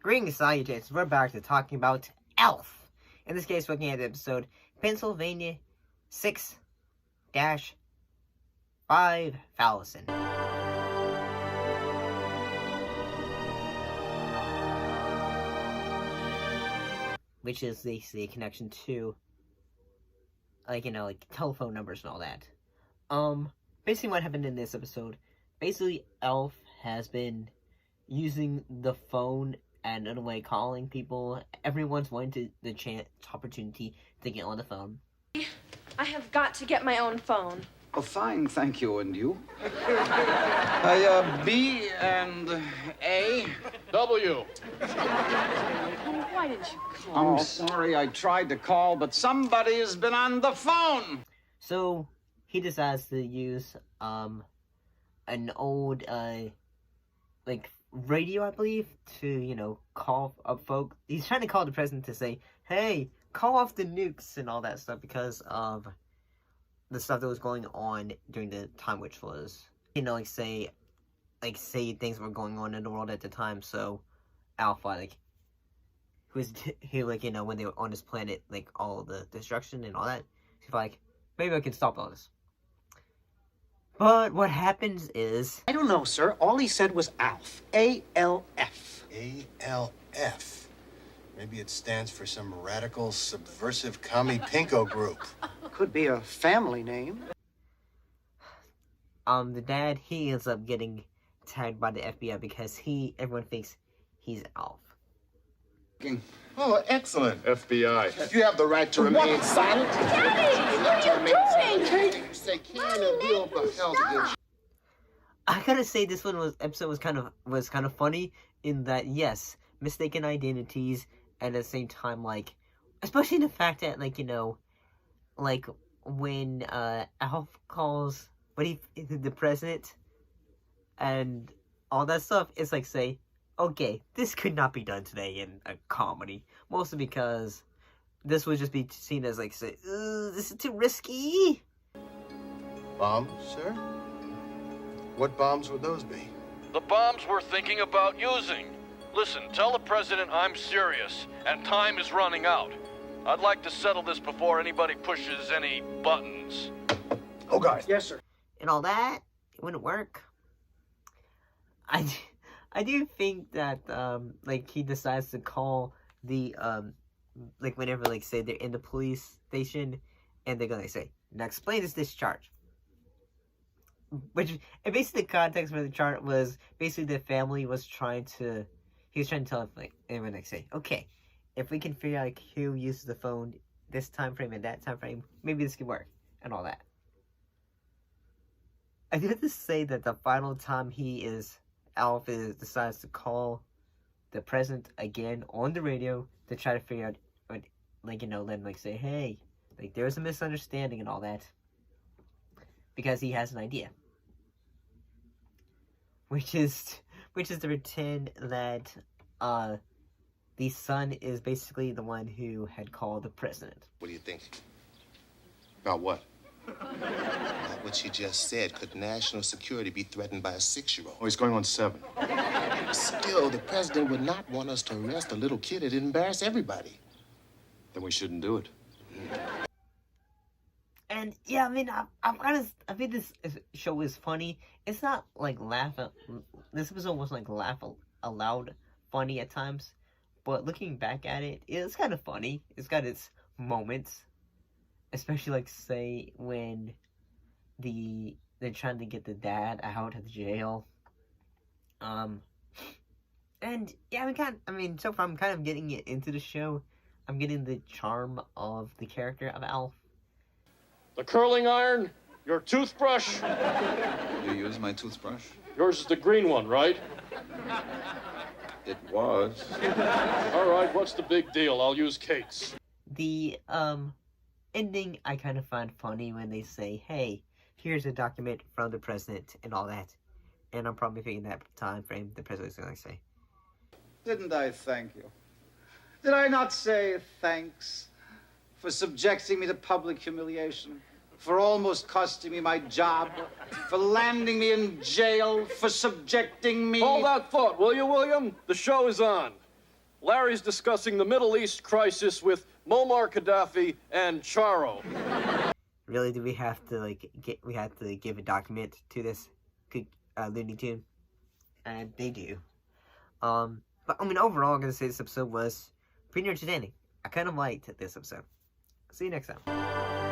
Greetings, salutations. We're back to talking about ALF. In this case, looking at the episode Pennsylvania 6-5000. Which is basically a connection to, like telephone numbers and all that. Basically what happened in this episode, basically ALF has been using the phone and in a way calling people. Everyone's wanting the chance, opportunity to get on the phone. I have got to get my own phone. Oh, fine, thank you. And you? B and A. W. Why didn't you call? I'm sorry I tried to call, but somebody has been on the phone. So he decides to use an old radio, I believe, to call up folk. He's trying to call the president to say, hey, call off the nukes and all that stuff because of the stuff that was going on during the time, which was say things were going on in the world at the time. So Alpha when they were on this planet, all the destruction and all that, he's like, maybe I can stop all this. But what happens is... I don't know, sir. All he said was ALF. A-L-F. ALF. Maybe it stands for some radical, subversive commie pinko group. Could be a family name. The dad, he ends up getting tagged by the FBI because everyone thinks he's ALF. Oh, excellent. FBI. You have the right to remain silent. Daddy, what are you doing? You say can and will, but hell to get I gotta say, this episode was kind of funny in that, yes, mistaken identities, and at the same time, especially the fact that, when Alf calls, the president, and all that stuff, it's say, okay, this could not be done today in a comedy, mostly because this would just be seen as, say, this is too risky. Bombs, sir? What bombs would those be? The bombs we're thinking about using. Listen, tell the president I'm serious, and time is running out. I'd like to settle this before anybody pushes any buttons. Oh, guys. Yes, sir. And all that, it wouldn't work. I do think that, he decides to call the, whenever, say, they're in the police station, and they're gonna say, now explain this discharge. And basically the context for the chart was, basically the family was trying to tell, everyone, say, okay, if we can figure out, who uses the phone this time frame and that time frame, maybe this can work, and all that. I do have to say that the final time Alf decides to call the president again on the radio to try to figure out, let him, say, hey, there's a misunderstanding and all that. Because he has an idea. Which is to pretend that, the son is basically the one who had called the president. What do you think? About what? About what you just said. Could national security be threatened by a 6-year-old? Oh, he's going on 7. Still, the president would not want us to arrest a little kid and embarrass everybody. Then we shouldn't do it. And yeah, I think this show is funny. It's not this episode was laugh aloud funny at times, but looking back at it, it's kind of funny. It's got its moments, especially say when they're trying to get the dad out of jail. And yeah, so far I'm kind of getting into the show. I'm getting the charm of the character of Alf. The curling iron, your toothbrush. You use my toothbrush? Yours is the green one, right? It was. All right, what's the big deal? I'll use Kate's. The ending I kind of find funny when they say, hey, here's a document from the president and all that. And I'm probably thinking that time frame the president's going to say, Didn't I thank you? Did I not say thanks for subjecting me to public humiliation? For almost costing me my job? For landing me in jail? For subjecting me... Hold that thought, will you, William? The show is on. Larry's discussing the Middle East crisis with Muammar Gaddafi and Charo. Really, do we have to give a document to this Looney Tune? And they do. But I mean, overall, I'm gonna say this episode was pretty entertaining. I kind of liked this episode. See you next time.